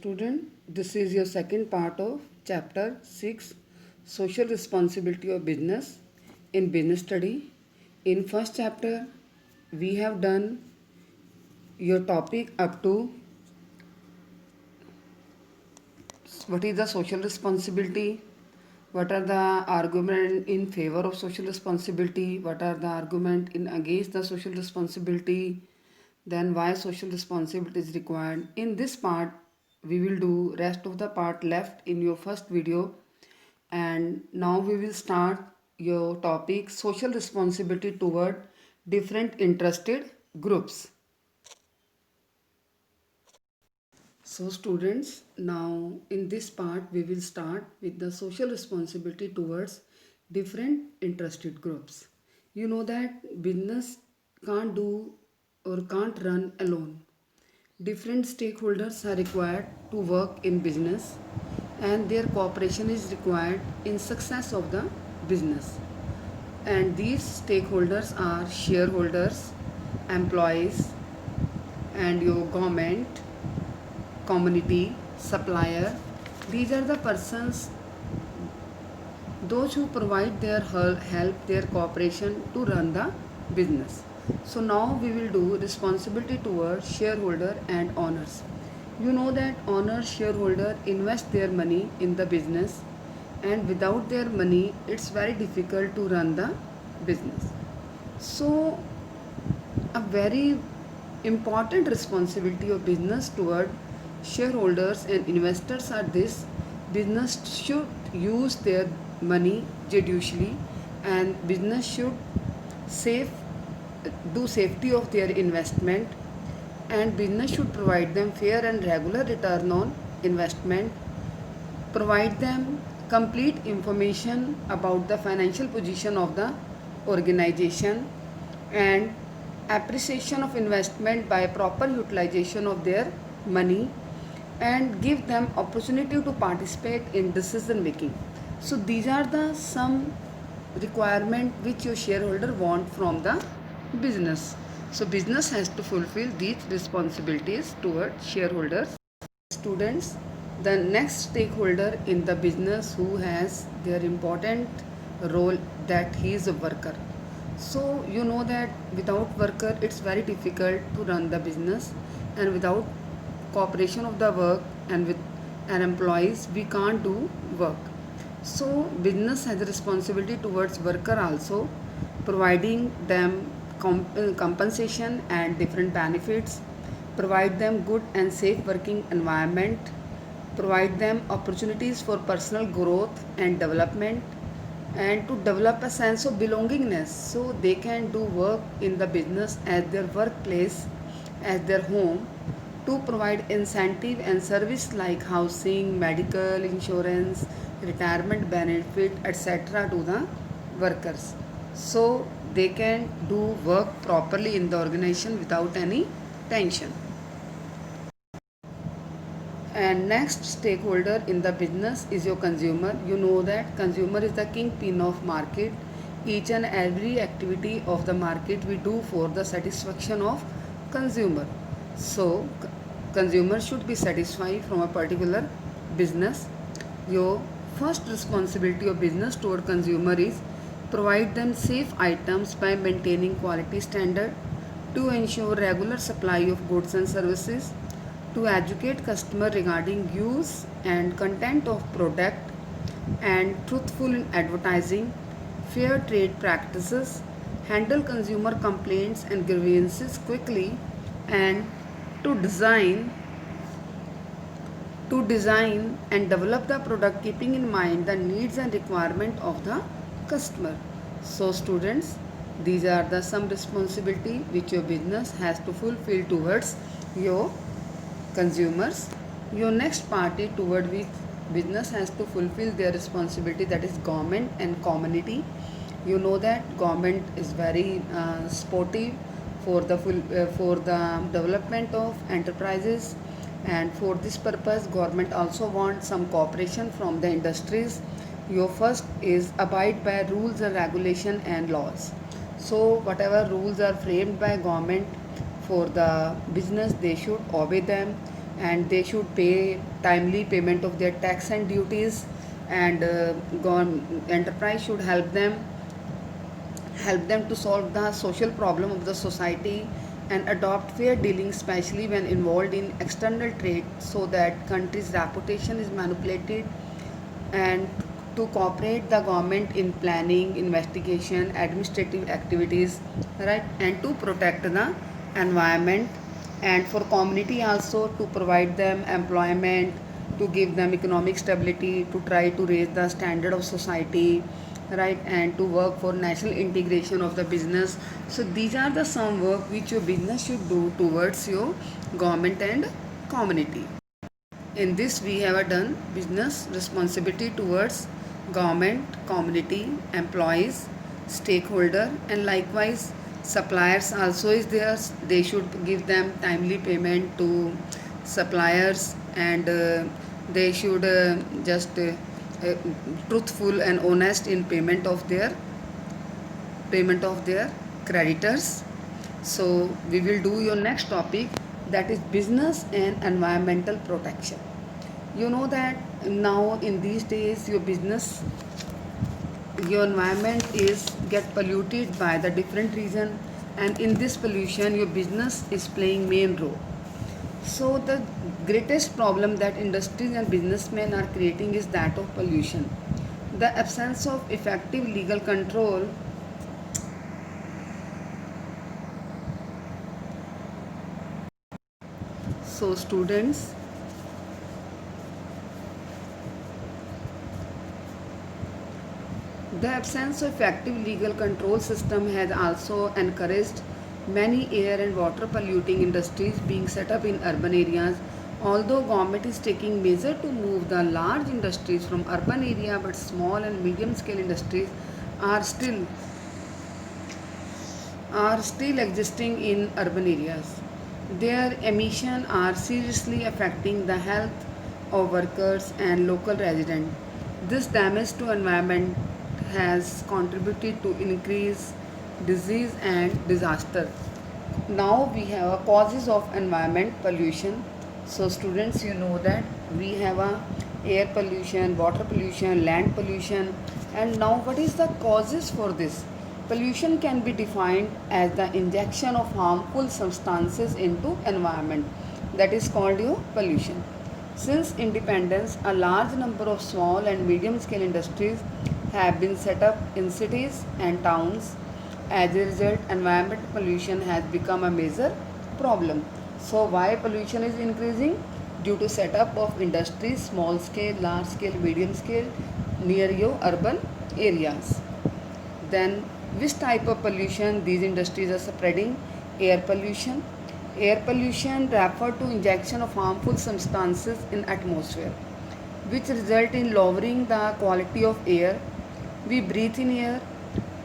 Student, this is your second part of chapter 6, social responsibility of business in business study. In first chapter we have done your topic up to what is the social responsibility, what are the argument in favor of social responsibility, what are the argument in against the social responsibility, then why social responsibility is required. In this part we will do rest of the part left in your first video, and now we will start your topic social responsibility toward different interested groups. So students, now in this part we will start with the social responsibility towards different interested groups. You know that business can't do or can't run alone. Different stakeholders are required to work in business, and their cooperation is required in success of the business. And these stakeholders are shareholders, employees, and your government, community, supplier. These are the persons, those who provide their help, their cooperation to run the business. So now we will do responsibility towards shareholder and owners. You know that owner, shareholder invest their money in the business, and without their money it's very difficult to run the business. So a very important responsibility of business toward shareholders and investors are this: business should use their money judiciously, and business should save do safety of their investment, and business should provide them fair and regular return on investment, provide them complete information about the financial position of the organization, and appreciation of investment by proper utilization of their money, and give them opportunity to participate in decision making. So these are the some requirement which your shareholder want from the business. So business has to fulfill these responsibilities toward shareholders. Students, the next stakeholder in the business who has their important role, that he is a worker. So you know that without worker it's very difficult to run the business, and without cooperation of the work and with an employees we can't do work. So business has a responsibility towards worker also, providing them compensation and different benefits, provide them good and safe working environment, provide them opportunities for personal growth and development, and to develop a sense of belongingness so they can do work in the business as their workplace, as their home, to provide incentive and service like housing, medical insurance, retirement benefit, etc. to the workers, so they can do work properly in the organization without any tension. And next stakeholder in the business is your consumer. You know that consumer is the kingpin of market. Each and every activity of the market we do for the satisfaction of consumer. So consumer should be satisfied from a particular business. Your first responsibility of business toward consumer is provide them safe items by maintaining quality standard, to ensure regular supply of goods and services, to educate customer regarding use and content of product, and truthful in advertising, fair trade practices, handle consumer complaints and grievances quickly, and to design and develop the product keeping in mind the needs and requirement of the customer. So students, these are the some responsibility which your business has to fulfill towards your consumers. Your next party toward which business has to fulfill their responsibility, that is government and community. You know that government is very supportive for the for the development of enterprises, and for this purpose government also wants some cooperation from the industries. Your first is abide by rules and regulation and laws. So whatever rules are framed by government for the business, they should obey them, and they should pay timely payment of their tax and duties, and enterprise should help them to solve the social problem of the society and adopt fair dealing, especially when involved in external trade, so that country's reputation is manipulated, and to cooperate the government in planning, investigation, administrative activities, right, and to protect the environment, and for community also to provide them employment, to give them economic stability, to try to raise the standard of society, right, and to work for national integration of the business. So these are the some work which your business should do towards your government and community. In this, we have done business responsibility towards government, community, employees, stakeholder, and likewise suppliers also is there. They should give them timely payment to suppliers, and they should just uh, truthful and honest in payment of their creditors. So we will do your next topic, that is business and environmental protection. You know that now in these days your environment is get polluted by the different reason, and in this pollution your business is playing main role. So the greatest problem that industries and businessmen are creating is that of pollution. The absence of effective legal control. So students, the absence of effective legal control system has also encouraged many air and water polluting industries being set up in urban areas. Although government is taking measure to move the large industries from urban area, but small and medium scale industries are still existing in urban areas. Their emissions are seriously affecting the health of workers and local residents. This damage to environment has contributed to increase disease and disaster. Now we have a causes of environment pollution. So students, you know that we have a air pollution, water pollution, land pollution, and now what is the causes for this? Pollution can be defined as the injection of harmful substances into environment. That is called your pollution. Since independence, a large number of small and medium scale industries have been set up in cities and towns. As a result, environmental pollution has become a major problem. So why pollution is increasing? Due to setup of industries, small scale, large scale, medium scale, near your urban areas. Then which type of pollution these industries are spreading? Air pollution. Air pollution refer to injection of harmful substances in atmosphere, which result in lowering the quality of air we breathe in air.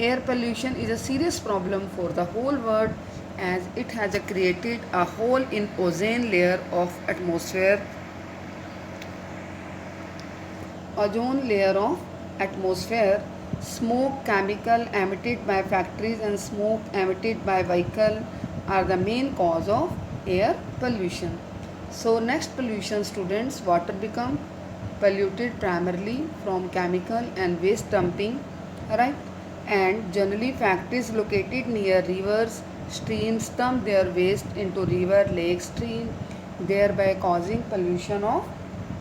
Air pollution is a serious problem for the whole world, as it has created a hole in ozone layer of atmosphere. Ozone layer of atmosphere. Smoke, chemical emitted by factories, and smoke emitted by vehicle are the main cause of air pollution. So next pollution, students, water become polluted primarily from chemical and waste dumping, right, and generally factories located near rivers, streams dump their waste into river, lake, stream, thereby causing pollution of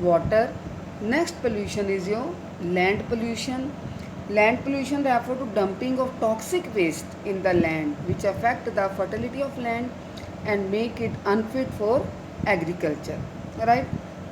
water. Next pollution is your land pollution. Land pollution refer to dumping of toxic waste in the land, which affect the fertility of land and make it unfit for agriculture, right?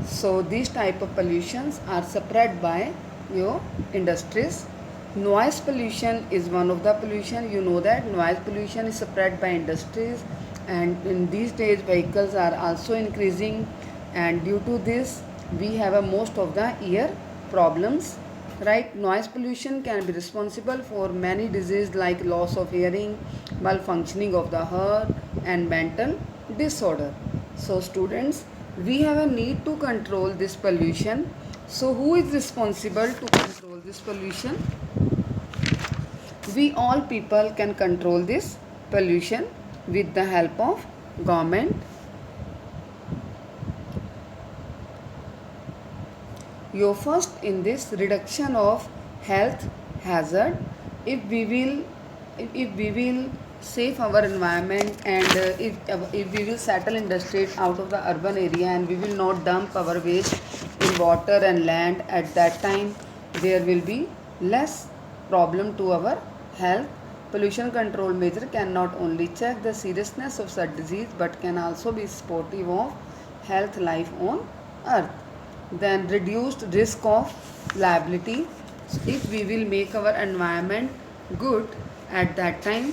So these type of pollutions are spread by your industries. Noise pollution is one of the pollution. You know that noise pollution is spread by industries, and in these days vehicles are also increasing, and due to this we have a most of the ear problems, right? Noise pollution can be responsible for many diseases like loss of hearing, malfunctioning of the heart, and mental disorder. So students, we have a need to control this pollution. So who is responsible to control this pollution? We all people can control this pollution with the help of government, your first in this reduction of health hazard. If we will if we will save our environment, and if we will settle in the state out of the urban area, and we will not dump our waste in water and land, at that time there will be less problem to our health. Pollution control measure can not only check the seriousness of such disease but can also be supportive of health life on earth. Then reduced risk of liability. If we will make our environment good, at that time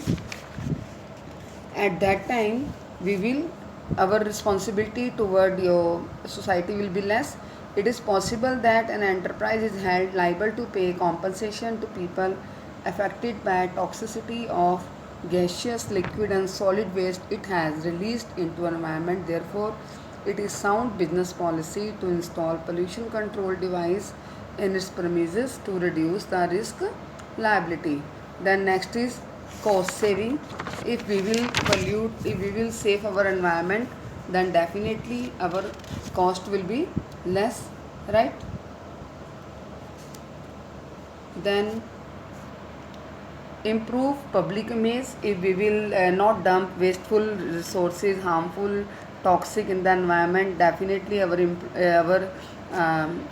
we will, our responsibility toward your society will be less. It is possible that an enterprise is held liable to pay compensation to people affected by toxicity of gaseous, liquid and solid waste it has released into environment. Therefore, it is sound business policy to install pollution control device in its premises to reduce the risk liability. Then next is cost saving. If we will pollute, if we will save our environment, then definitely our cost will be less, right? Then improve public image. If we will not dump wasteful resources, harmful, toxic in the environment, definitely our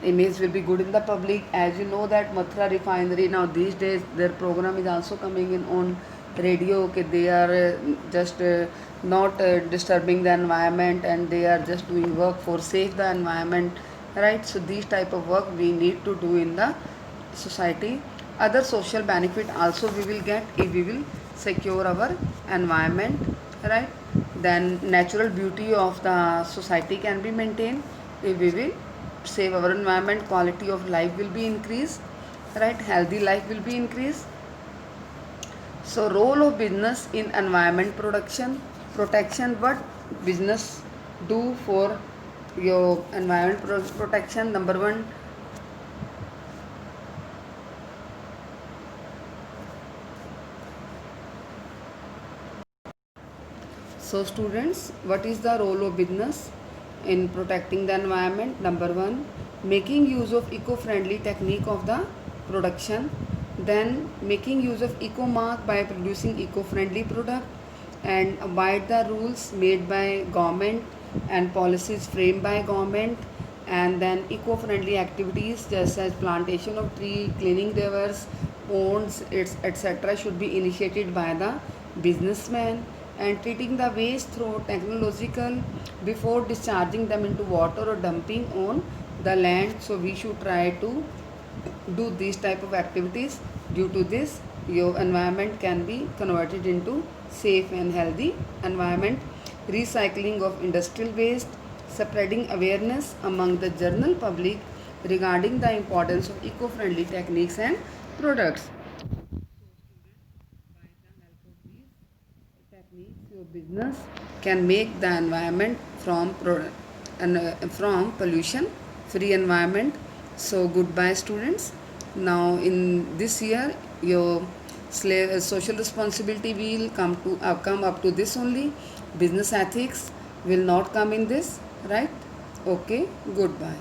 image will be good in the public. As you know that Mathura refinery, now these days their program is also coming in on radio. Okay, they are just not disturbing the environment, and they are just doing work for save the environment, right? So these type of work we need to do in the society. Other social benefit also we will get if we will secure our environment, right? Then natural beauty of the society can be maintained if we will save our environment. Quality of life will be increased, right? Healthy life will be increased. So role of business in environment protection. What business do for your environment protection? Number one, so students, what is the role of business in protecting the environment? Number one, making use of eco-friendly technique of the production. Then making use of eco-mark by producing eco-friendly product, and abide the rules made by government and policies framed by government. And then eco-friendly activities just as plantation of tree, cleaning rivers, ponds, etc. should be initiated by the businessman. And treating the waste through technological before discharging them into water or dumping on the land. So we should try to do these type of activities. Due to this, your environment can be converted into safe and healthy environment. Recycling of industrial waste, spreading awareness among the general public regarding the importance of eco-friendly techniques and products. By the help of these techniques, your business can make the environment from pollution free environment. So goodbye students. Now in this year your social responsibility will come up to this only. Business ethics will not come in this, right? Okay, goodbye.